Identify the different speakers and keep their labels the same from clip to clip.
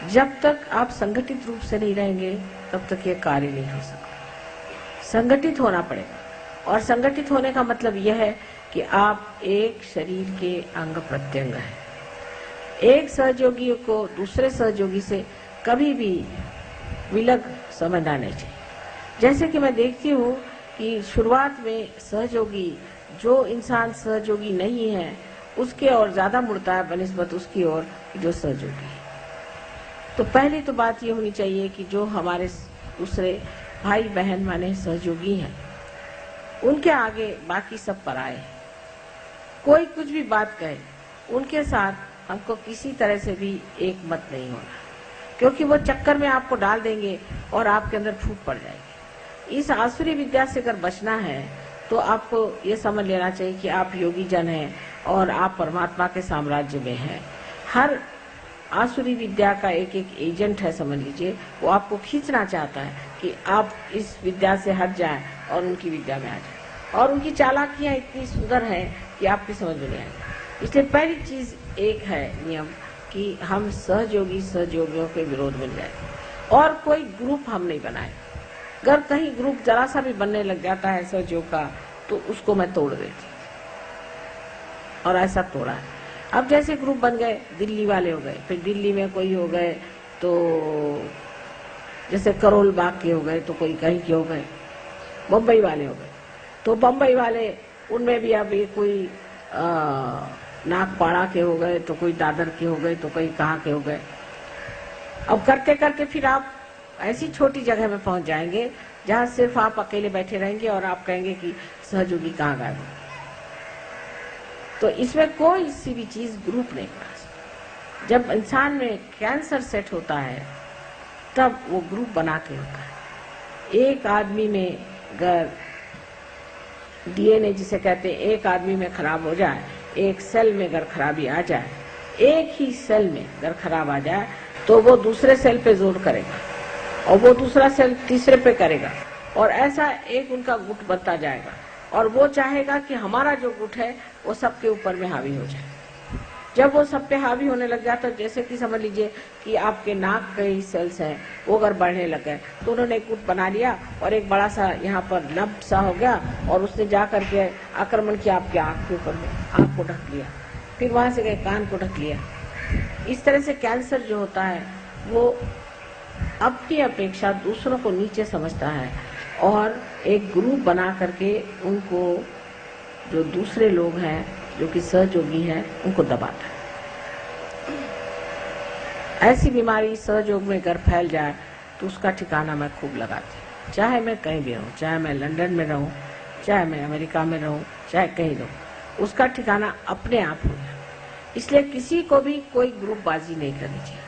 Speaker 1: जब तक आप संगठित रूप से नहीं रहेंगे तब तक ये कार्य नहीं हो सकता। संगठित होना पड़ेगा, और संगठित होने का मतलब यह है कि आप एक शरीर के अंग प्रत्यंग हैं। एक सहयोगी को दूसरे सहयोगी से कभी भी विलग समझना नहीं चाहिए। जैसे कि मैं देखती हूँ कि शुरुआत में सहयोगी, जो इंसान सहयोगी नहीं है उसके ओर ज्यादा मुड़ता है बनिस्बत उसकी ओर जो सहयोगी है। तो पहली तो बात ये होनी चाहिए कि जो हमारे दूसरे भाई बहन माने सहयोगी हैं, उनके आगे बाकी सब पराए हैं। कोई कुछ भी बात कहे, उनके साथ हमको किसी तरह से भी एक मत नहीं होना, क्योंकि वो चक्कर में आपको डाल देंगे और आपके अंदर फूट पड़ जाएगी। इस आसुरी विद्या से अगर बचना है तो आपको ये समझ लेना चाहिए कि आप योगी जन हैं और आप परमात्मा के साम्राज्य में हैं। हर आसुरी विद्या का एक एक एजेंट है, समझ लीजिए, वो आपको खींचना चाहता है कि आप इस विद्या से हट जाएं और उनकी विद्या में आ जाएं। और उनकी चालाकियां इतनी सुंदर हैं कि आपकी समझ में नहीं आएगी। इसलिए पहली चीज एक है नियम कि हम सहयोगियों के विरोध में जाए और कोई ग्रुप हम नहीं बनाए। अगर कहीं ग्रुप जरा सा भी बनने लग जाता है सहयोग का तो उसको मैं तोड़ देती, और ऐसा तोड़ा है। अब जैसे ग्रुप बन गए, दिल्ली वाले हो गए, फिर दिल्ली में कोई हो गए, तो जैसे करोल बाग के हो गए, तो कोई कहीं के हो गए, बम्बई वाले हो गए, तो बम्बई वाले उनमें भी अब ये कोई नागपाड़ा के हो गए, तो कोई दादर के हो गए, तो कोई कहाँ के हो गए। अब करते करते फिर आप ऐसी छोटी जगह में पहुंच जाएंगे जहां सिर्फ आप अकेले बैठे रहेंगे और आप कहेंगे कि सहयोगी कहाँ गायब हो। तो इसमें कोई सी भी चीज ग्रुप नहीं बना सकती। जब इंसान में कैंसर सेट होता है तब वो ग्रुप बना के होता है। एक आदमी में अगर डीएनए जिसे कहते हैं, एक आदमी में खराब हो जाए, एक सेल में अगर खराबी आ जाए, एक ही सेल में अगर खराब आ जाए तो वो दूसरे सेल पे जोर करेगा और वो दूसरा सेल तीसरे पे करेगा, और ऐसा एक उनका गुट बनता जाएगा। और वो चाहेगा कि हमारा जो गुट है वो सबके ऊपर में हावी हो जाए। जब वो सब पे हावी होने लग जाता है, जैसे कि समझ लीजिए कि आपके नाक के ही सेल्स हैं वो अगर बढ़ने लग गए, तो उन्होंने एक गुट बना लिया और एक बड़ा सा यहाँ पर लब सा हो गया और उसने जा करके आक्रमण किया आपके आँख के ऊपर में, आँख को ढक लिया, फिर वहां से गए कान को ढक लिया। इस तरह से कैंसर जो होता है वो अपनी अपेक्षा दूसरों को नीचे समझता है और एक ग्रुप बना करके उनको, जो दूसरे लोग हैं जो कि सहयोगी हैं, उनको दबाता है। ऐसी बीमारी सहयोग में अगर फैल जाए तो उसका ठिकाना मैं खूब लगाती हूँ। चाहे मैं कहीं भी रहूँ, चाहे मैं लंदन में रहूँ, चाहे मैं अमेरिका में रहूँ, चाहे कहीं रहूँ, उसका ठिकाना अपने आप हो जाए। इसलिए किसी को भी कोई ग्रुपबाजी नहीं करनी चाहिए।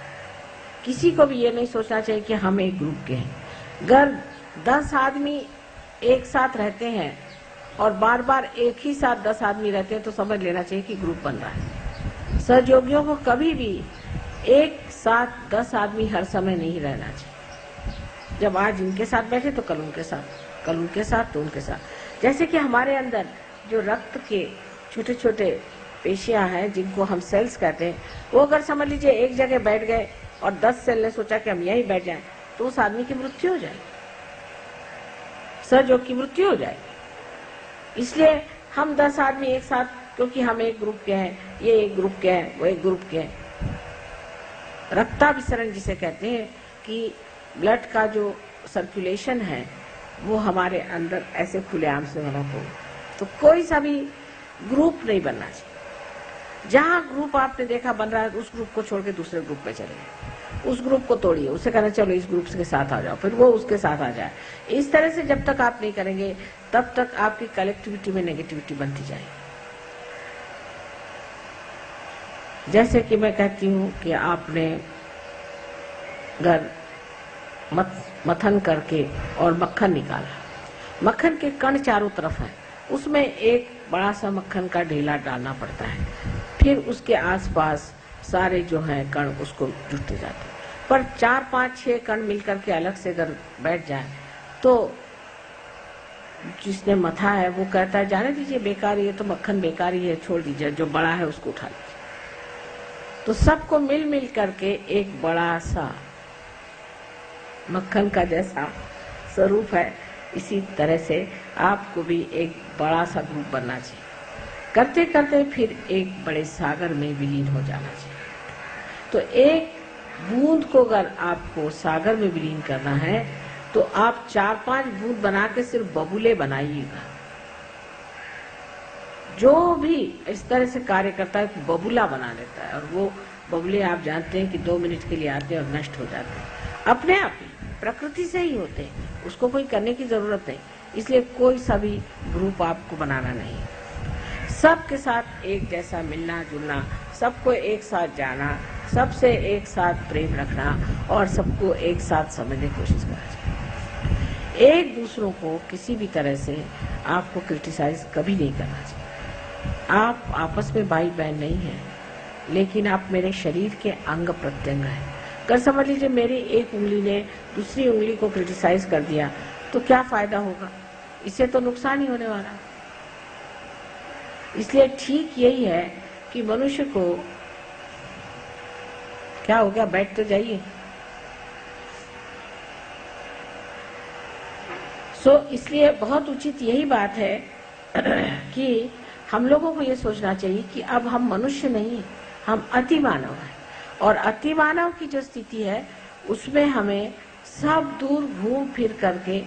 Speaker 1: किसी को भी ये नहीं सोचना चाहिए कि हम एक ग्रुप के हैं। अगर 10 आदमी एक साथ रहते हैं और बार बार एक ही साथ 10 आदमी रहते हैं तो समझ लेना चाहिए कि ग्रुप बन रहा है। सहयोगियों को कभी भी एक साथ 10 आदमी हर समय नहीं रहना चाहिए। जब आज इनके साथ बैठे तो कल उनके साथ, कल उनके साथ तो उनके साथ। जैसे कि हमारे अंदर जो रक्त के छोटे छोटे पेशियां हैं जिनको हम सेल्स कहते हैं, वो अगर समझ लीजिए एक जगह बैठ गए और 10 सेल ने सोचा कि हम यहीं बैठ जाएं, तो उस आदमी की मृत्यु हो जाएगी, सहयोग की मृत्यु हो जाएगी। इसलिए हम 10 आदमी एक साथ, क्योंकि हम एक ग्रुप के हैं, ये एक ग्रुप के हैं, वो एक ग्रुप के हैं। रक्ताभिसरण जिसे कहते हैं कि ब्लड का जो सर्कुलेशन है वो हमारे अंदर ऐसे खुलेआम से होना हो, तो कोई सा भी ग्रुप नहीं बनना चाहिए। जहां ग्रुप आपने देखा बन रहा है उस ग्रुप को छोड़ के दूसरे ग्रुप में चले गए, उस ग्रुप को तोड़िए, उसे कहना चलो इस ग्रुप के साथ आ जाओ, फिर वो उसके साथ आ जाए। इस तरह से जब तक आप नहीं करेंगे तब तक आपकी कलेक्टिविटी में नेगेटिविटी बनती जाएगी। जैसे कि मैं कहती हूँ कि आपने अगर मथन करके और मक्खन निकाला, मक्खन के कण चारों तरफ है, उसमें एक बड़ा सा मक्खन का ढेला डालना पड़ता है, फिर उसके आसपास सारे जो हैं कण उसको जुटते जाते हैं। पर 4, 5, 6 कण मिलकर के अलग से अगर बैठ जाए तो जिसने मथा है वो कहता है जाने दीजिए, बेकार, ये तो मक्खन बेकार ही है, छोड़ दीजिए, जो बड़ा है उसको उठा लीजिए। तो सबको मिल मिल करके एक बड़ा सा मक्खन का जैसा स्वरूप है, इसी तरह से आपको भी एक बड़ा सा ग्रुप बनना चाहिए। करते करते फिर एक बड़े सागर में विलीन हो जाना चाहिए। तो एक बूंद को अगर आपको सागर में विलीन करना है तो आप 4-5 बूंद बना के सिर्फ बबूले बनाइएगा। जो भी इस तरह से कार्य करता है बबूला बना लेता है, और वो बबूले आप जानते हैं कि 2 मिनट के लिए आते हैं और नष्ट हो जाते हैं, अपने आप ही प्रकृति से ही होते हैं, उसको कोई करने की जरूरत नहीं। इसलिए कोई सा भी ग्रुप आपको बनाना नहीं, सबके साथ एक जैसा मिलना जुलना, सबको एक साथ जाना, सबसे एक साथ प्रेम रखना और सबको एक साथ समझने की कोशिश करना चाहिए। एक दूसरों को किसी भी तरह से आपको क्रिटिसाइज कभी नहीं करना चाहिए। आप आपस में भाई बहन नहीं हैं, लेकिन आप मेरे शरीर के अंग प्रत्यंग हैं। अगर समझ लीजिए मेरी एक उंगली ने दूसरी उंगली को क्रिटिसाइज कर दिया तो क्या फायदा होगा? इससे तो नुकसान ही होने वाला। इसलिए ठीक यही है कि मनुष्य को क्या हो गया, बैठ तो जाइए। इसलिए बहुत उचित यही बात है कि हम लोगों को ये सोचना चाहिए कि अब हम मनुष्य नहीं, हम अति मानव हैं, और अति मानव की जो स्थिति है उसमें हमें सब दूर घूम फिर करके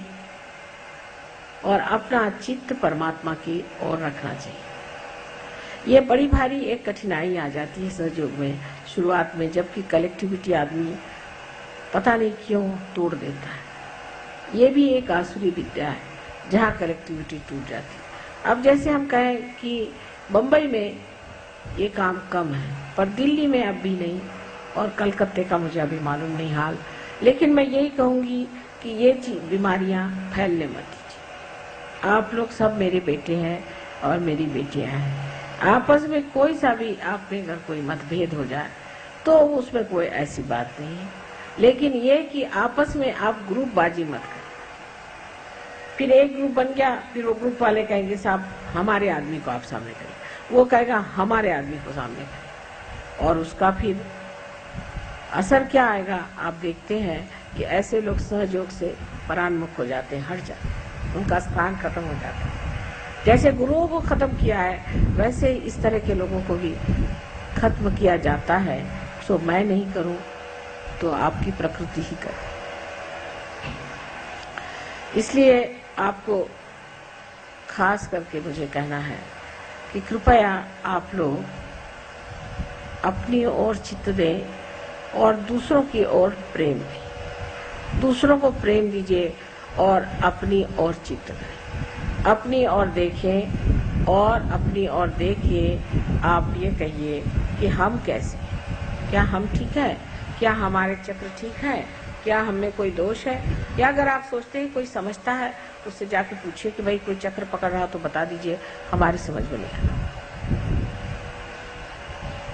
Speaker 1: और अपना चित्त परमात्मा की ओर रखना चाहिए। ये बड़ी भारी एक कठिनाई आ जाती है सहयोग में शुरुआत में, जबकि कलेक्टिविटी आदमी पता नहीं क्यों तोड़ देता है। ये भी एक आसुरी विद्या है जहाँ कलेक्टिविटी टूट जाती है। अब जैसे हम कहें कि बम्बई में ये काम कम है, पर दिल्ली में अब भी नहीं, और कलकत्ते का मुझे अभी मालूम नहीं हाल, लेकिन मैं यही कहूँगी कि ये बीमारियाँ फैलने मत दीजिए। आप लोग सब मेरे बेटे हैं और मेरी बेटियाँ हैं। आपस में कोई सा भी आप में अगर कोई मतभेद हो जाए तो उसमें कोई ऐसी बात नहीं है, लेकिन ये कि आपस में आप ग्रुप बाजी मत करें। फिर एक ग्रुप बन गया, फिर वो ग्रुप वाले कहेंगे साहब हमारे आदमी को आप सामने करें, वो कहेगा हमारे आदमी को सामने करें, और उसका फिर असर क्या आएगा आप देखते हैं कि ऐसे लोग सहयोग से परान्मुख हो जाते हैं, हट जाते हैं, उनका स्थान खत्म हो जाता है। जैसे गुरुओं को खत्म किया है वैसे इस तरह के लोगों को भी खत्म किया जाता है। सो मैं नहीं करूं तो आपकी प्रकृति ही करे। इसलिए आपको खास करके मुझे कहना है कि कृपया आप लोग अपनी ओर चित्त दें और दूसरों की ओर प्रेम दें। दूसरों को प्रेम दीजिए और अपनी ओर चित्त दें। अपनी ओर देखें और अपनी ओर देखिए। आप ये कहिए कि हम कैसे हैं, क्या हम ठीक है, क्या हमारे चक्र ठीक है, क्या हमें कोई दोष है, या अगर आप सोचते हैं कोई समझता है उससे जाके पूछिए कि भाई कोई चक्र पकड़ रहा तो बता दीजिए, हमारी समझ में नहीं आता।